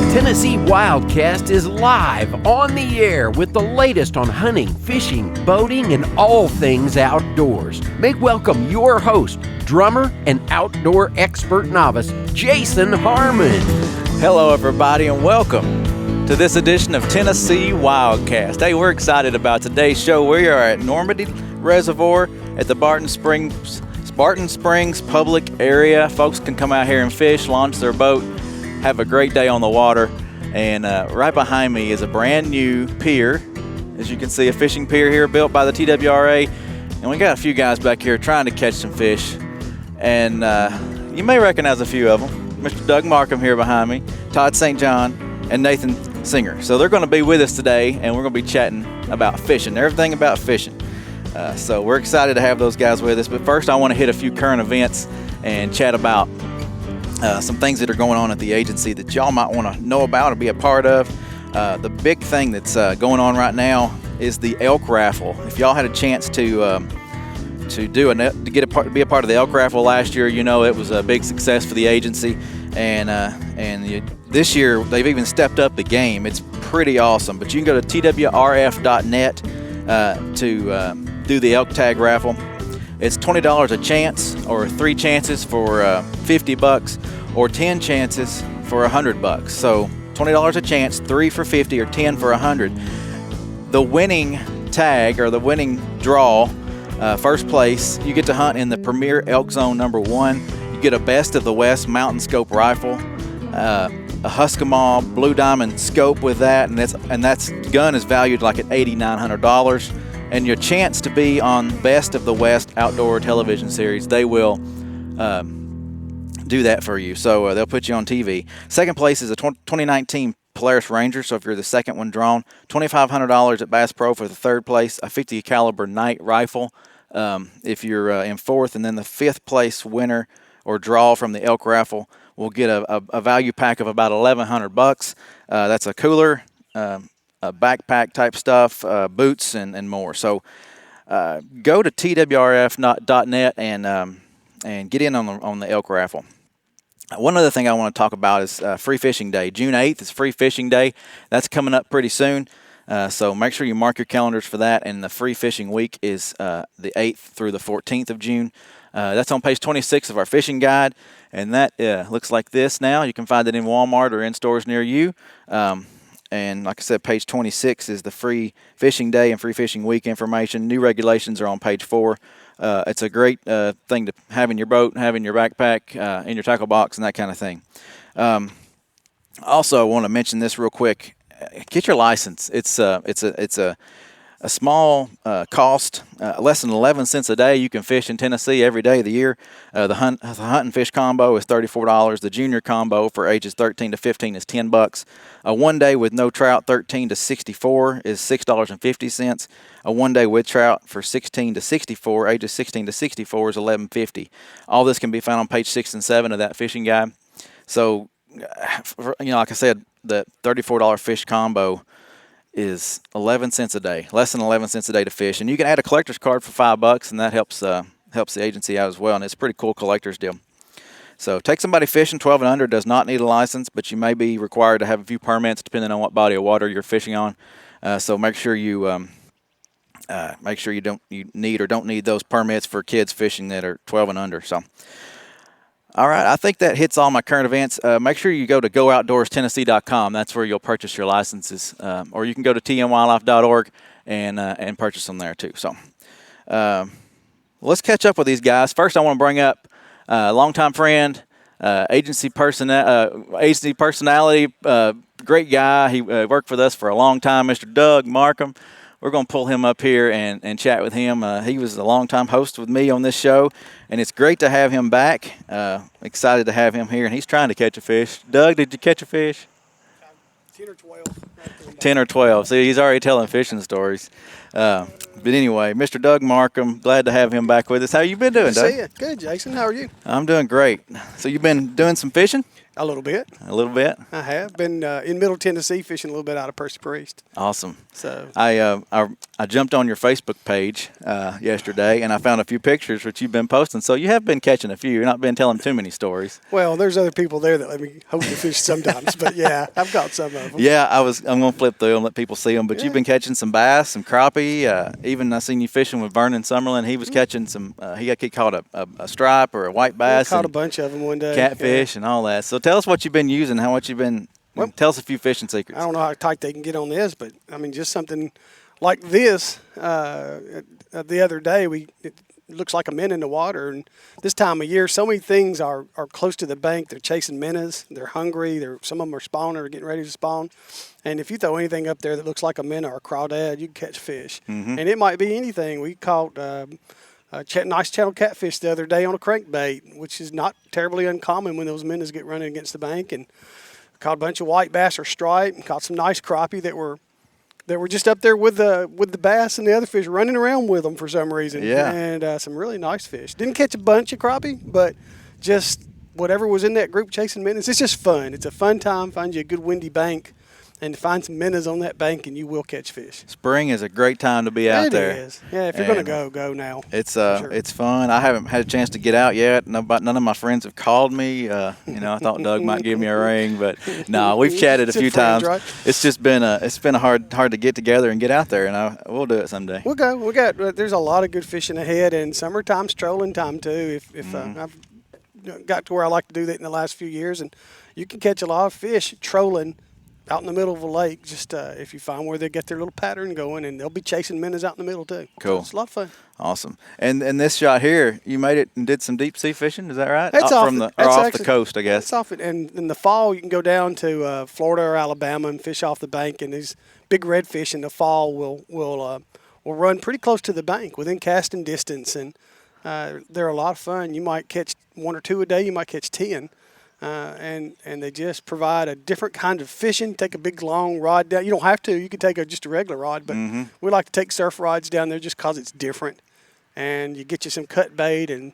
Tennessee WildCast is live on the air with the latest on hunting, fishing, boating, and all things outdoors. Make welcome your host, drummer and outdoor expert novice, Jason Harmon. Hello, everybody, and welcome to this edition of Tennessee WildCast. Hey, we're excited about today's show. We are at Normandy Reservoir at the Barton Springs public area. Folks can come out here and fish, launch their boat, have a great day on the water. And right behind me is a brand new pier. As you can see, a fishing pier here built by the TWRA. And we got a few guys back here trying to catch some fish. And you may recognize a few of them. Mr. Doug Markham here behind me, Todd St, and Nathan Singer. So they're going to be with us today, and we're going to be chatting about fishing, everything about fishing. So we're excited to have those guys with us. But first, I want to hit a few current events and chat about some things that are going on at the agency that y'all might want to know about or be a part of. The big thing that's going on right now is the elk raffle. If y'all had a chance to be a part of the elk raffle last year, you know it was a big success for the agency. And this year they've even stepped up the game. It's pretty awesome. But you can go to TWRF.net to do the elk tag raffle. It's $20 a chance, or 3 chances for $50, or 10 chances for $100. So $20 a chance, 3 for $50, or 10 for $100. The winning tag, or the winning draw, first place, you get to hunt in the Premier Elk Zone #1. You get a Best of the West mountain scope rifle, a Husky-Maw Blue Diamond scope with that, and that's gun is valued like at $8,900. And your chance to be on Best of the West outdoor television series. They will do that for you. So they'll put you on TV. Second place is a 2019 Polaris Ranger. So if you're the second one drawn, $2,500 at Bass Pro for the third place. A 50 caliber night rifle if you're in fourth. And then the fifth place winner or draw from the elk raffle will get a value pack of about $1,100. That's a cooler, backpack type stuff, boots, and more. So go to TWRF.net and get in on the elk raffle. One other thing I want to talk about is Free Fishing Day. June 8th is Free Fishing Day. That's coming up pretty soon. So make sure you mark your calendars for that. And the Free Fishing Week is the 8th through the 14th of June. That's on page 26 of our fishing guide. And that looks like this now. You can find it in Walmart or in stores near you. And like I said, page 26 is the Free Fishing Day and Free Fishing Week information. New regulations are on page 4. It's a great thing to have in your boat, have in your backpack, in your tackle box, and that kind of thing. Also, I want to mention this real quick. Get your license. It's a small cost, less than 11 cents a day. You can fish in Tennessee every day of the year. The hunt and fish combo is $34. The junior combo for ages 13 to 15 is $10. A 1 day with no trout, 13 to 64, is $6.50. A 1 day with trout for 16 to 64, ages 16 to 64, is $11.50. All this can be found on page 6 and 7 of that fishing guide. So, like I said, the $34 fish combo is 11 cents a day, less than 11 cents a day to fish. And you can add a collector's card for $5, and that helps the agency out as well. And it's a pretty cool collector's deal. So take somebody fishing. 12 and under does not need a license, but you may be required to have a few permits depending on what body of water you're fishing on. So make sure you don't need those permits for kids fishing that are 12 and under. So. All right, I think that hits all my current events. Make sure you go to GoOutdoorsTennessee.com. That's where you'll purchase your licenses. Or you can go to tnwildlife.org and purchase them there too. So let's catch up with these guys. First, I want to bring up a longtime friend, agency personality, great guy. He worked with us for a long time, Mr. Doug Markham. We're going to pull him up here and chat with him. He was a longtime host with me on this show, and it's great to have him back. Excited to have him here, and he's trying to catch a fish. Doug, did you catch a fish? 10 or 12. 10 or 12. See, he's already telling fishing stories. But anyway, Mr. Doug Markham, glad to have him back with us. How you been doing, Doug? See you. Good, Jason. How are you? I'm doing great. So you've been doing some fishing? A little bit. A little bit? I have been in Middle Tennessee fishing a little bit out of Percy Priest. Awesome. So I jumped on your Facebook page yesterday, and I found a few pictures which you've been posting. So you have been catching a few. You've not been telling too many stories. Well, there's other people there that let me hold the fish sometimes, but yeah, I've got some of them. Yeah, I'm gonna flip through and let people see them. But you've been catching some bass, some crappie. Even I seen you fishing with Vernon Summerlin. He was catching some. He caught a stripe or a white bass. Caught a bunch of them one day. Catfish and all that. So tell us what you've been using. How much you've been. Well, tell us a few fishing secrets. I don't know how tight they can get on this, but I mean, just something like this. The other day, it looks like a minnow in the water, and this time of year, so many things are close to the bank. They're chasing minnows. They're hungry. Some of them are spawning or getting ready to spawn. And if you throw anything up there that looks like a minnow or a crawdad, you can catch fish. Mm-hmm. And it might be anything. We caught nice channel catfish the other day on a crankbait, which is not terribly uncommon when those minnows get running against the bank. And caught a bunch of white bass or stripe, and caught some nice crappie that were just up there with the bass and the other fish running around with them for some reason. Yeah. And some really nice fish. Didn't catch a bunch of crappie, but just whatever was in that group chasing minnows. It's just fun. It's a fun time. Find you a good windy bank and find some minnows on that bank, and you will catch fish. Spring is a great time to be out there. It is. Yeah, if you're going to go now. It's sure. It's fun. I haven't had a chance to get out yet. None of my friends have called me. I thought Doug might give me a ring, but no, we've chatted a few times. Right? It's just been hard to get together and get out there, and we'll do it someday. We'll go. There's a lot of good fishing ahead, and summertime's trolling time too. If I've got to where I like to do that in the last few years, and you can catch a lot of fish trolling out in the middle of a lake, just if you find where they get their little pattern going, and they'll be chasing minnows out in the middle too. Cool. So it's a lot of fun. Awesome. And this shot here, you made it and did some deep sea fishing. Is that right? That's off the coast, I guess. It's off it. And in the fall, you can go down to Florida or Alabama and fish off the bank. And these big redfish in the fall will run pretty close to the bank within casting distance, and they're a lot of fun. You might catch 1 or 2 a day. You might catch 10. And they just provide a different kind of fishing. Take a big long rod down. You don't have to. You can take just a regular rod, but we like to take surf rods down there just because it's different. And you get you some cut bait and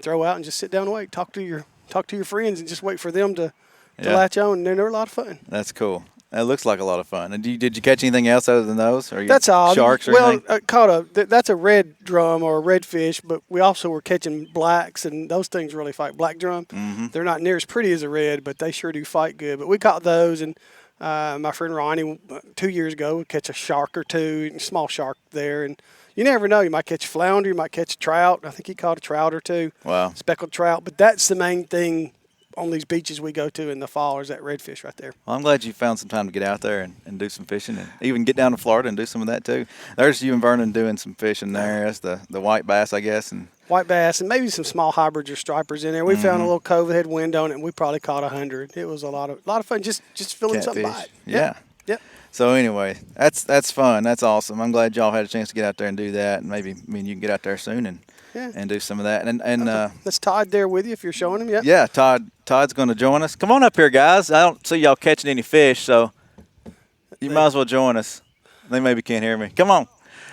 throw out and just sit down and wait. Talk to your friends and just wait for them to latch on. And they're a lot of fun. That's cool. That looks like a lot of fun. And did you catch anything else other than those? Or that's all. Sharks or anything? Caught that's a red drum or a red fish, but we also were catching blacks, and those things really fight. Black drum, they're not near as pretty as a red, but they sure do fight good. But we caught those, and my friend Ronnie 2 years ago would catch a shark or two, a small shark there, and you never know. You might catch a flounder, you might catch a trout. I think he caught a trout or two. Wow. Speckled trout. But that's the main thing on these beaches we go to in the fall is that redfish right there. Well, I'm glad you found some time to get out there and do some fishing, and even get down to Florida and do some of that too. There's you and Vernon doing some fishing there. That's the white bass, I guess. And white bass and maybe some small hybrids or stripers in there. We found a little cove that had wind on it, and we probably caught 100. It was a lot of fun just filling something by it. Yeah. Yep. So anyway, that's fun. That's awesome. I'm glad y'all had a chance to get out there and do that, and maybe you can get out there soon and do some of that. And that's Todd there with you if you're showing him. Yep. Yeah, Todd's going to join us. Come on up here, guys. I don't see y'all catching any fish, so you might as well join us. They maybe can't hear me. Come on.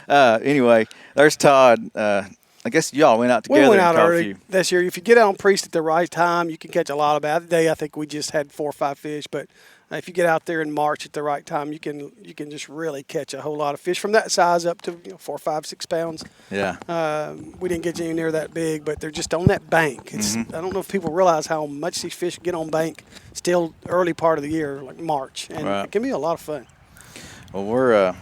Anyway, there's Todd. I guess y'all went out together. We went out and caught early this year. If you get out on Priest at the right time, you can catch a lot of bass. Today, I think we just had 4 or 5 fish, but if you get out there in March at the right time, you can just really catch a whole lot of fish from that size up to 4, 5, 6 pounds. Yeah. We didn't get any near that big, but they're just on that bank. It's I don't know if people realize how much these fish get on bank still early part of the year, like March, and it can be a lot of fun. Well,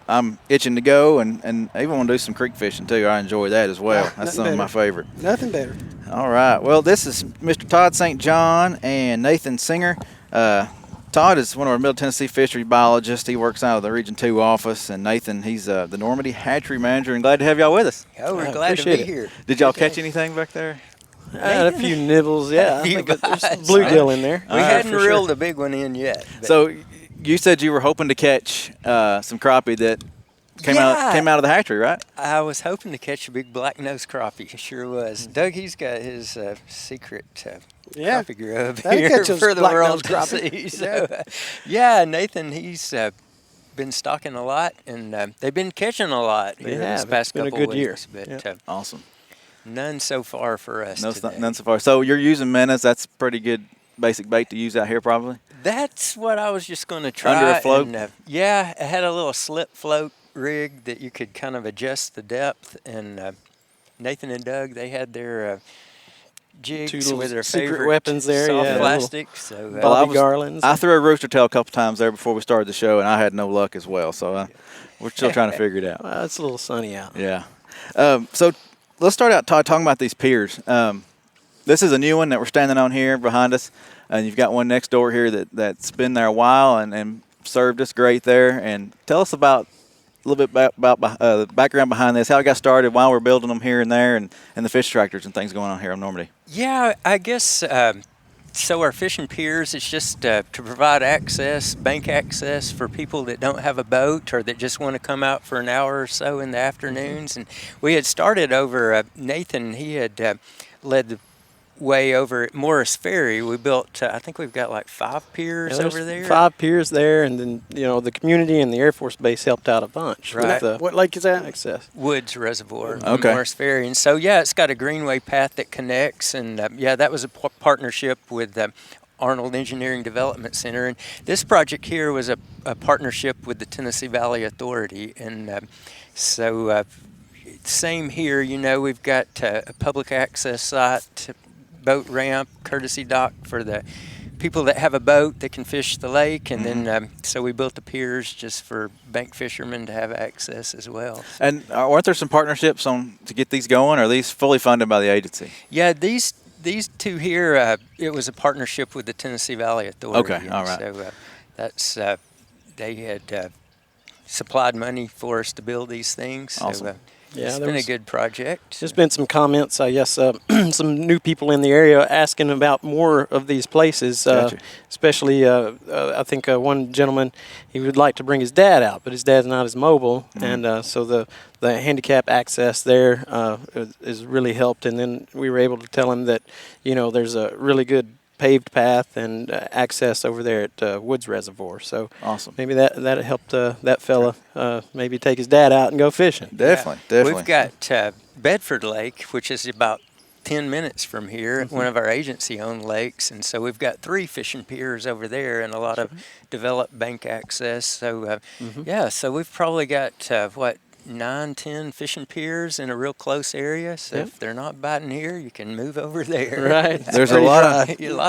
I'm itching to go, and I even want to do some creek fishing too. I enjoy that as well. That's some of my favorite. Nothing better. All right. Well, this is Mr. Todd St. John and Nathan Singer. Todd is one of our Middle Tennessee Fisheries Biologists. He works out of the Region 2 office. And Nathan, he's the Normandy Hatchery Manager. And glad to have y'all with us. Oh, we're glad to be here. Did y'all catch anything back there? A few nibbles, yeah. I think there's some bluegill in there. We hadn't reeled a big one in yet. So you said you were hoping to catch some crappie that came out of the hatchery, right? I was hoping to catch a big black-nosed crappie. Sure was. Doug, he's got his secret crappie grove here for the world to see. So, Nathan, he's been stocking a lot, and they've been catching a lot here this past couple been a good weeks. year. But Awesome. none so far for us today. None so far. So you're using minnows. That's pretty good basic bait to use out here, probably. That's what I was just going to try. Under a float? And, I had a little slip float rig that you could kind of adjust the depth. And Nathan and Doug, they had their jigs with their secret favorite weapons there, soft plastic. So, Bobby Garlands. I threw a rooster tail a couple times there before we started the show, and I had no luck as well. So we're still trying to figure it out. Well, it's a little sunny out. Yeah. So let's start out talking about these piers. This is a new one that we're standing on here behind us, and you've got one next door here that's been there a while and served us great there. And tell us about a little bit about the background behind this, how it got started, why we're building them here and there, and the fish tractors and things going on here in Normandy. Yeah, I guess so our fishing piers, it's just to provide access, bank access for people that don't have a boat or that just want to come out for an hour or so in the afternoons. And we had started over, Nathan, he had led the way over at Morris Ferry. We built, I think we've got like 5 piers over there. 5 piers there, and then, the community and the Air Force Base helped out a bunch. Right. With, What lake is that? access. Woods Reservoir, Okay. Morris Ferry. And so, it's got a greenway path that connects. And, that was a partnership with Arnold Engineering Development Center. And this project here was a partnership with the Tennessee Valley Authority. And so same here, we've got a public access site, boat ramp, courtesy dock for the people that have a boat that can fish the lake, and then so we built the piers just for bank fishermen to have access as well. And weren't there some partnerships to get these going, or are these fully funded by the agency? Yeah, these 2 here, it was a partnership with the Tennessee Valley Authority. Okay, all right. So that's they had supplied money for us to build these things. Awesome. So, it's been a good project. There's been some comments, I guess, some new people in the area asking about more of these places, Gotcha. especially I think one gentleman, he would like to bring his dad out, but his dad's not as mobile, and so the handicap access there is really helped. And then we were able to tell him that, there's a really good paved path and access over there at Woods Reservoir. So awesome. Maybe that helped that fella maybe take his dad out and go fishing. Definitely. We've got Bedford Lake, which is about 10 minutes from here, one of our agency-owned lakes. And so we've got 3 fishing piers over there and a lot of developed bank access. So, so we've probably got, 9-10 fishing piers in a real close area. So if they're not biting here, you can move over there. Right. There's a lot of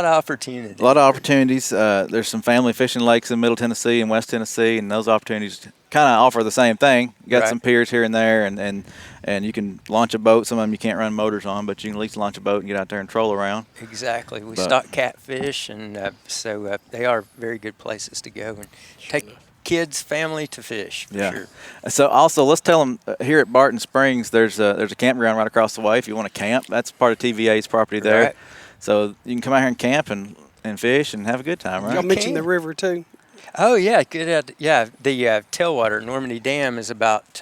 opportunity. A lot of opportunities. There's some family fishing lakes in Middle Tennessee and West Tennessee, and those opportunities kind of offer the same thing. You got some piers here and there, and you can launch a boat. Some of them you can't run motors on, but you can at least launch a boat and get out there and troll around. Exactly. We stock catfish, and so they are very good places to go and take kids, family to fish. For sure. So also, let's tell them here at Barton Springs, there's a campground right across the way. If you want to camp, that's part of TVA's property there. Right. So you can come out here and camp and fish and have a good time, right? Y'all mentioned the river too. Oh yeah, good. The tailwater Normandy Dam is about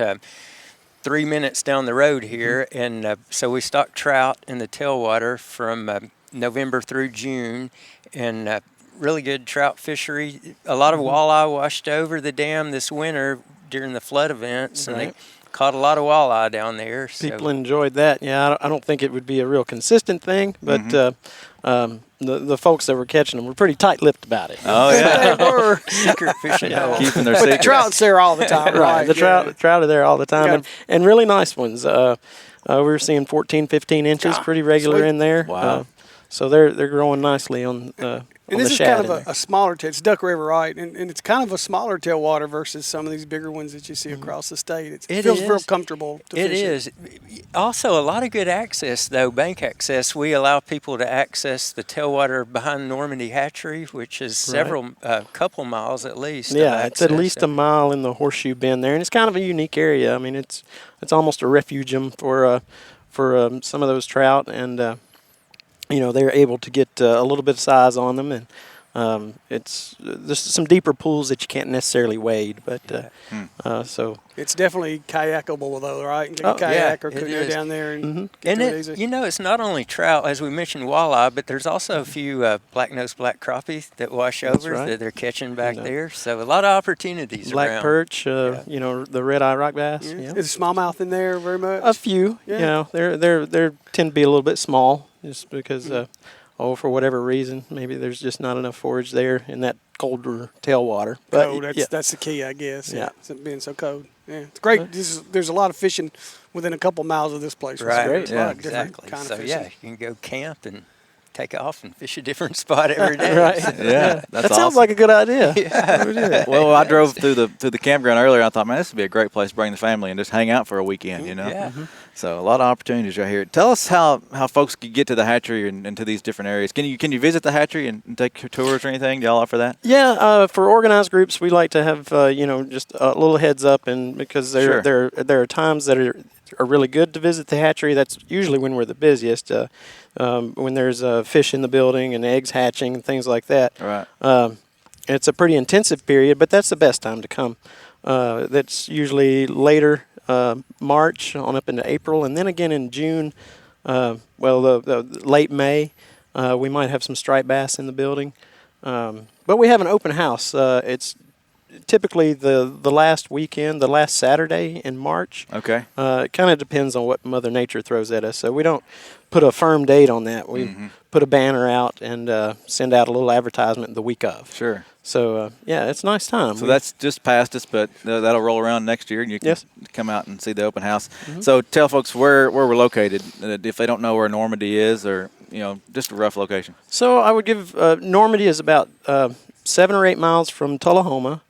3 minutes down the road here, and so we stock trout in the tailwater from November through June, and really good trout fishery. A lot of walleye washed over the dam this winter during the flood events, and they caught a lot of walleye down there. People enjoyed that. Yeah, I don't think it would be a real consistent thing, but the folks that were catching them were pretty tight-lipped about it. Oh, yeah. They were. Secret fishing hole. Keeping their But the secrets. trout's there all the time, right? The trout are there all the time, and really nice ones. We were seeing 14, 15 inches pretty regular sweet. in there. Wow. So they're growing nicely on And the this is shad kind of a smaller tail. It's Duck River, right? And it's kind of a smaller tailwater versus some of these bigger ones that you see across the state. It feels real comfortable to fish. It is. Also, a lot of good access, though, bank access. We allow people to access the tailwater behind Normandy Hatchery, which is several, couple miles at least. Yeah, it's at least a mile in the horseshoe bend there, and it's kind of a unique area. I mean, it's almost a refugium for some of those trout, and they're able to get a little bit of size on them, and There's some deeper pools that you can't necessarily wade, but so it's definitely kayakable though, right? You can Oh, kayak or it could go is. down there and And get to it it, easy. you know, it's not only trout, as we mentioned walleye, but there's also a few black-nosed black crappies that wash over right. that they're catching back Yeah. there. So a lot of opportunities black around. perch, the red-eye rock bass. Yeah. Is smallmouth in there very much? A few, Yeah. they tend to be a little bit small, just because, for whatever reason, maybe there's just not enough forage there in that colder tailwater. But Cold, that's the key, I guess. Yeah. It's being so cold. Yeah, it's great. There's a lot of fishing within a couple miles of this place. Right. There's a lot of Yeah, different exactly. kind So of fishing. yeah, you can go camp and take off and fish a different spot every day. Right. So, Yeah, that's that sounds awesome. like a good idea. Well, I drove through the campground earlier. I thought, man, this would be a great place to bring the family and just hang out for a weekend, you know? Yeah. So a lot of opportunities right here. Tell us how folks can get to the hatchery and to these different areas. Can you visit the hatchery and take tours or anything? Do y'all offer that? Yeah, for organized groups, we like to have just a little heads up, and because Sure. there are times that are really good to visit the hatchery. That's usually when we're the busiest. When there's fish in the building and eggs hatching and things like that. Right. It's a pretty intensive period, but that's the best time to come. That's usually later March on up into April, and then again in June. The late May, we might have some striped bass in the building. But we have an open house. It's typically the last weekend, the last Saturday in March. Okay. It kind of depends on what Mother Nature throws at us. So we don't put a firm date on that. We put a banner out and send out a little advertisement the week of. Sure. So, it's a nice time. So that's just past us, but that'll roll around next year, and you can come out and see the open house. So tell folks where we're located, if they don't know where Normandy is, or just a rough location. So I would give Normandy is about 7 or 8 miles from Tullahoma,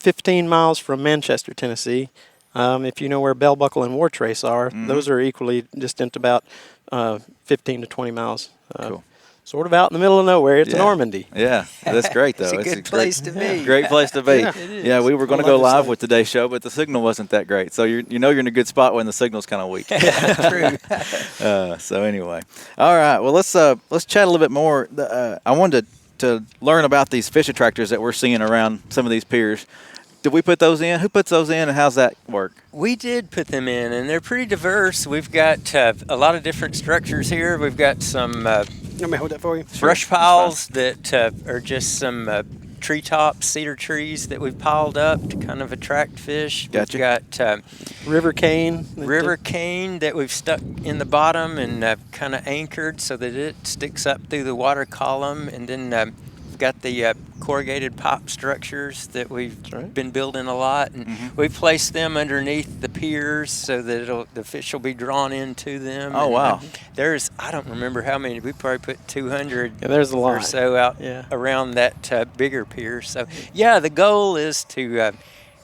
15 miles from Manchester, Tennessee. If you know where Bell Buckle and War Trace are, those are equally distant, about 15 to 20 miles. Cool. Sort of out in the middle of nowhere. It's Normandy. Yeah, that's great, though. It's a good place to be. Great place to be. Yeah, We were going to go live with today's show, but the signal wasn't that great. So you're in a good spot when the signal's kind of weak. True. So anyway, all right. Well, let's chat a little bit more. I wanted to learn about these fish attractors that we're seeing around some of these piers. Did we put those in? Who puts those in, and how's that work? We did put them in, and they're pretty diverse. We've got a lot of different structures here. We've got some Let me hold that for you. brush piles that are just some treetop cedar trees that we've piled up to kind of attract fish. Gotcha. We've got River cane. river cane that we've stuck in the bottom and kind of anchored so that it sticks up through the water column. And then we've got the corrugated pipe structures that we've been building a lot. And we've placed them underneath the piers so that the fish will be drawn into them. Oh, and, wow. I don't remember how many. We probably put 200 there's a lot. or so out around that bigger pier. So, the goal is to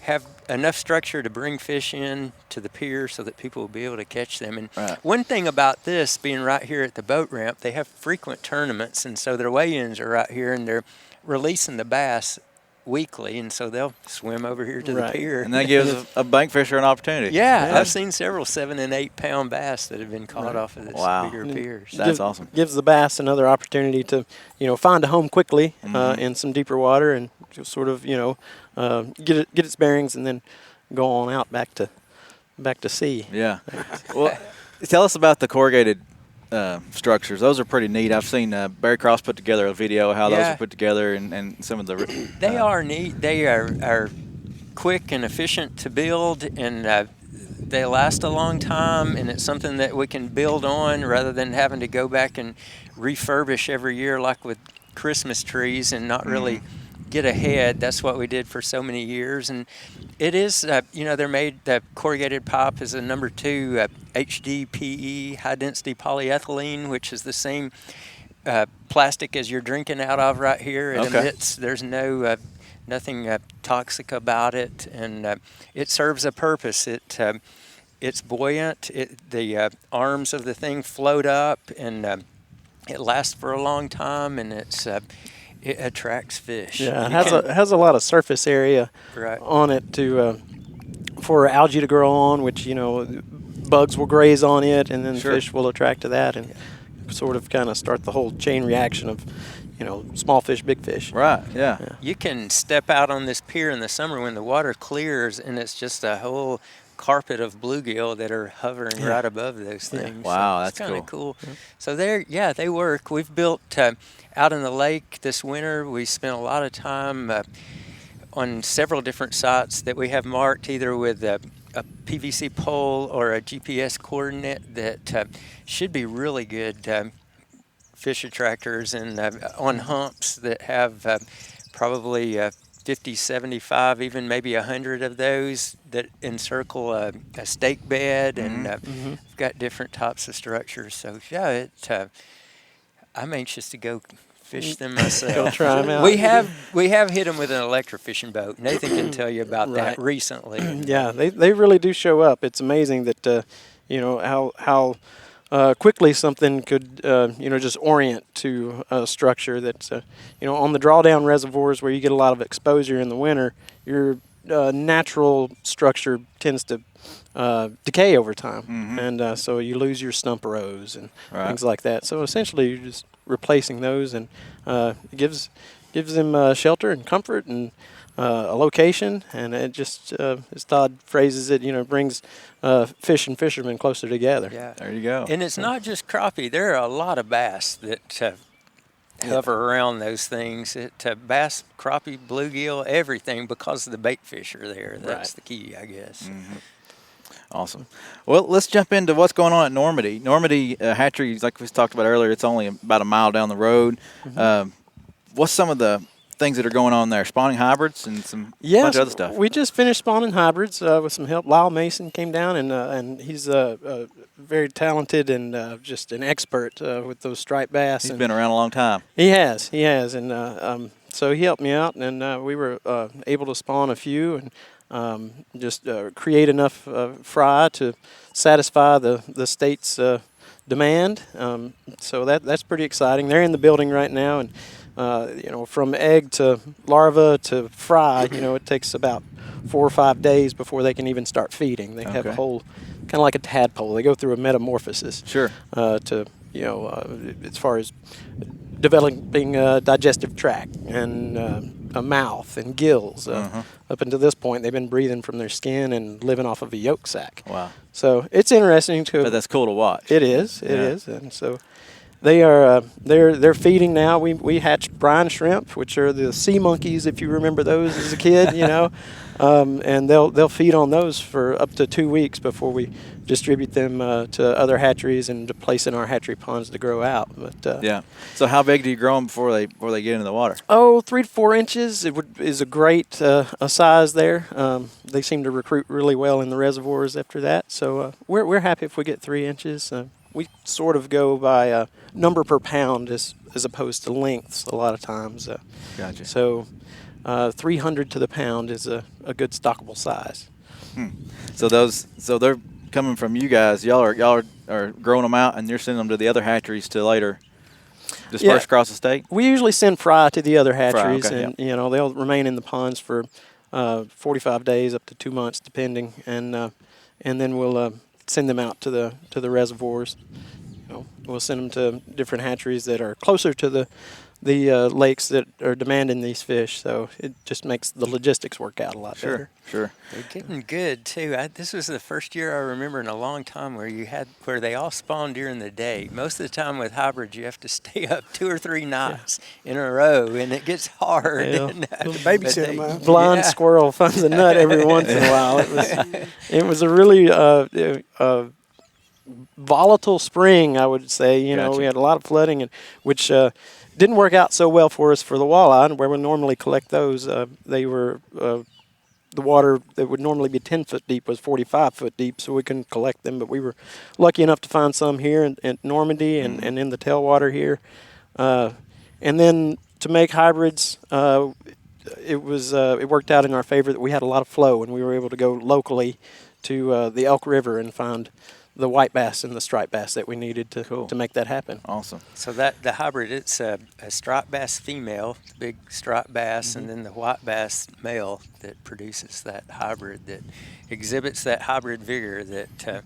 have enough structure to bring fish in to the pier so that people will be able to catch them. And one thing about this being right here at the boat ramp, they have frequent tournaments, and so their weigh-ins are right here, and they're releasing the bass weekly, and so they'll swim over here to the pier. And that gives a bank fisher an opportunity. Yeah, I've seen several 7 and 8 pound bass that have been caught off of this bigger piers. That's awesome. Gives the bass another opportunity to, find a home quickly in some deeper water, and just sort of, get its bearings, and then go on out back to sea. Yeah. Well, tell us about the corrugated structures. Those are pretty neat. I've seen Barry Cross put together a video of how those are put together, and some of the. They are neat. They are quick and efficient to build, and they last a long time. And it's something that we can build on rather than having to go back and refurbish every year, like with Christmas trees, and not really get ahead. That's what we did for so many years. And it is, they're made, the corrugated pipe is a number 2 HDPE, high density polyethylene, which is the same plastic as you're drinking out of right here. It emits, there's nothing toxic about it, and it serves a purpose. It's buoyant. The arms of the thing float up, and it lasts for a long time, and it attracts fish. Yeah, it has a lot of surface area on it for algae to grow on, which bugs will graze on it, and then fish will attract to that and sort of kind of start the whole chain reaction of, small fish, big fish. Right. Yeah. You can step out on this pier in the summer when the water clears, and it's just a whole carpet of bluegill that are hovering right above those things. Wow, so that's kind of cool. So they work. We've built out in the lake this winter. We spent a lot of time on several different sites that we have marked either with a PVC pole or a GPS coordinate that should be really good fish attractors, and on humps that have probably 50, 75, even maybe 100 of those that encircle a stake bed, and we've got different types of structures. So I'm anxious to go fish them myself. Go try them out. We have hit them with an electrofishing boat. Nathan can tell you about that recently. Yeah, they really do show up. It's amazing that how quickly something could just orient to a structure that's on the drawdown reservoirs where you get a lot of exposure in the winter. Your natural structure tends to decay over time, and so you lose your stump rows and things like that. So essentially, you're just replacing those, and it gives them shelter and comfort and a location, and it just, as Todd phrases it, brings fish and fishermen closer together. Yeah, there you go. And it's not just crappie. There are a lot of bass that hover around those things. Bass, crappie, bluegill, everything, because the bait fish are there. That's the key, I guess. Awesome. Well, let's jump into what's going on at Normandy. Normandy Hatchery, like we talked about earlier, it's only about a mile down the road. What's some of the things that are going on there? Spawning hybrids and some bunch of other stuff. We just finished spawning hybrids with some help. Lyle Mason came down, and he's very talented and just an expert with those striped bass. He's been around a long time. He has, and so he helped me out, and we were able to spawn a few and just create enough fry to satisfy the state's demand. So that's pretty exciting. They're in the building right now, and from egg to larva to fry, it takes about 4 or 5 days before they can even start feeding. They have a whole, kind of like a tadpole. They go through a metamorphosis. Sure. To as far as developing a digestive tract and a mouth and gills. Up until this point, they've been breathing from their skin and living off of a yolk sac. Wow. So it's interesting to. But that's cool to watch. It is. It is, and so. They are they're feeding now. We hatch brine shrimp, which are the sea monkeys, if you remember those as a kid, and they'll feed on those for up to 2 weeks before we distribute them to other hatcheries and to place in our hatchery ponds to grow out. But So how big do you grow them before they get into the water? 3 to 4 inches is a great a size there. They seem to recruit really well in the reservoirs after that. So we're happy if we get 3 inches. We sort of go by number per pound as opposed to lengths a lot of times. Gotcha. So 300 to the pound is a good stockable size. So they're coming from you guys. Y'all are growing them out, and you're sending them to the other hatcheries to later disperse across the state? We usually send fry to the other hatcheries, and they'll remain in the ponds for 45 days up to 2 months, depending, and then we'll send them out to the reservoirs. We'll send them to different hatcheries that are closer to the lakes that are demanding these fish. So it just makes the logistics work out a lot better. Sure. They're getting good too. This was the first year I remember in a long time where they all spawn during the day. Most of the time with hybrids, you have to stay up 2 or 3 nights in a row, and it gets hard. Yeah. Babysit them out. Blind squirrel finds a nut every once in a while. It was a really volatile spring, I would say. Gotcha. We had a lot of flooding, which didn't work out so well for us for the walleye, where we normally collect those. They were the water that would normally be 10 foot deep was 45 foot deep, so we couldn't collect them. But we were lucky enough to find some here in Normandy and in the tailwater here. And then to make hybrids, it worked out in our favor that we had a lot of flow, and we were able to go locally to the Elk River and find the white bass and the striped bass that we needed to make that happen. Awesome. So the hybrid, it's a striped bass female, big striped bass, and then the white bass male that produces that hybrid, that exhibits that hybrid vigor that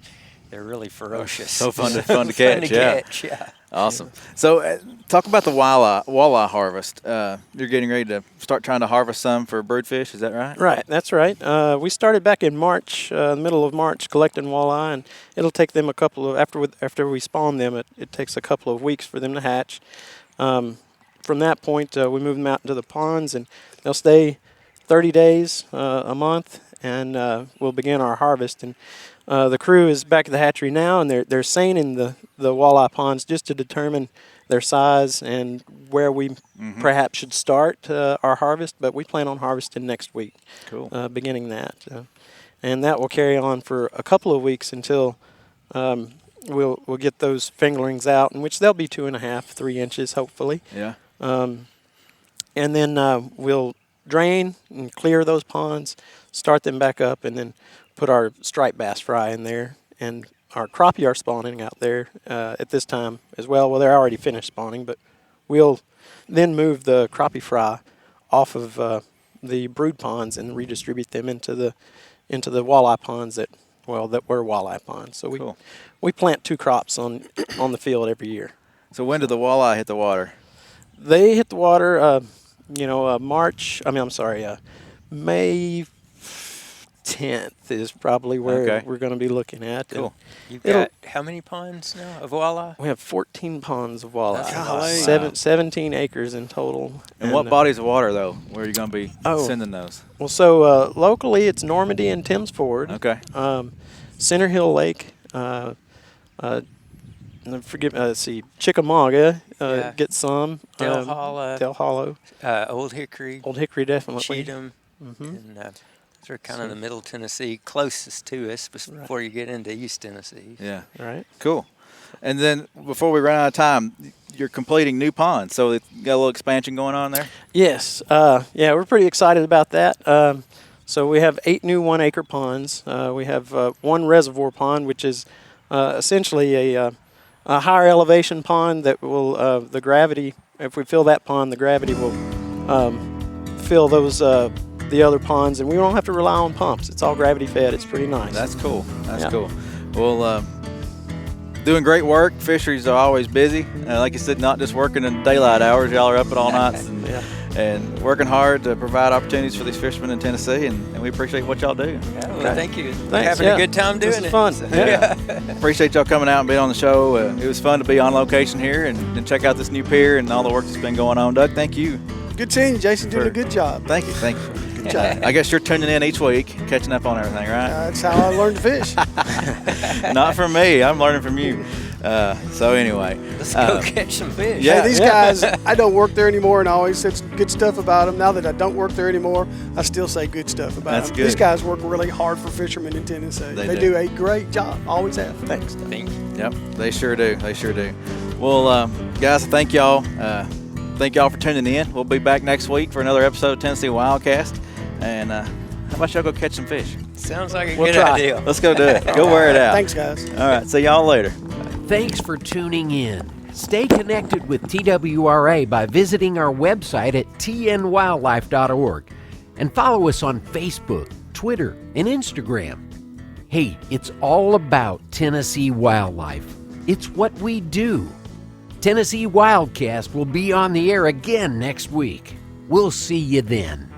They're really ferocious. So fun to catch. Yeah. Awesome. So talk about the walleye harvest. You're getting ready to start trying to harvest some for broodfish. Is that right? Right, that's right. We started back in March, the middle of March, collecting walleye, and it'll take them after we spawn them, it takes a couple of weeks for them to hatch. From that point, we move them out into the ponds, and they'll stay 30 days, a month, and we'll begin our harvest. And the crew is back at the hatchery now, and they're seining the walleye ponds just to determine their size and where we perhaps should start our harvest. But we plan on harvesting next week. Cool. Beginning that, and that will carry on for a couple of weeks until we'll get those fingerlings out, in which they'll be 2.5, 3 inches, hopefully. Yeah. And then we'll drain and clear those ponds, start them back up, and then put our striped bass fry in there. And our crappie are spawning out there at this time as well. Well, they're already finished spawning, but we'll then move the crappie fry off of the brood ponds and redistribute them into the walleye ponds that were walleye ponds. So Cool. we plant 2 crops on the field every year. So when do the walleye hit the water? They hit the water, May 10th is probably where we're going to be looking at. Cool. You've got how many ponds now of walleye? We have 14 ponds of walleye. Golly. 17 acres in total. And what bodies of water, though? Where are you going to be sending those? Well, so locally it's Normandy and Timms Ford. Okay. Center Hill Lake. Chickamauga gets some. Del Hollow. Old Hickory. Old Hickory, definitely. Cheatham. And those are kind of the middle Tennessee, closest to us before you get into East Tennessee. Yeah. Right. Cool. And then before we run out of time, you're completing new ponds, so you got a little expansion going on there? Yes. We're pretty excited about that. So we have 8 new 1-acre ponds. We have 1 reservoir pond, which is essentially a higher elevation pond that will, the gravity, if we fill that pond, the gravity will fill those the other ponds, and we don't have to rely on pumps. It's all gravity fed. It's pretty nice. That's cool. Cool. Well, doing great work. Fisheries are always busy. Like you said, not just working in daylight hours. Y'all are up at all nights and working hard to provide opportunities for these fishermen in Tennessee, and we appreciate what y'all do. Thank you. Thanks. Having a good time doing this is fun. Appreciate y'all coming out and being on the show. It was fun to be on location here and check out this new pier and all the work that's been going on. Doug, thank you. Good seeing you, Jason. Doing a good job. Thank you. Good job. I guess you're tuning in each week, catching up on everything, right? That's how I learned to fish. Not from me. I'm learning from you. So anyway. Let's go catch some fish. Yeah, these guys, I don't work there anymore, and I always said good stuff about them. Now that I don't work there anymore, I still say good stuff about That's them. good. These guys work really hard for fishermen in Tennessee. They do a great job. Always have. Thanks. Thank you. Yep, they sure do. Well, guys, thank y'all. Thank y'all for tuning in. We'll be back next week for another episode of Tennessee WildCast. And how about y'all go catch some fish? Sounds like a We'll good try. idea. Let's go do it. Go wear it out. Thanks, guys. All right, see y'all later. Thanks for tuning in. Stay connected with TWRA by visiting our website at tnwildlife.org and follow us on Facebook, Twitter, and Instagram. Hey, it's all about Tennessee wildlife. It's what we do. Tennessee WildCast will be on the air again next week. We'll see you then.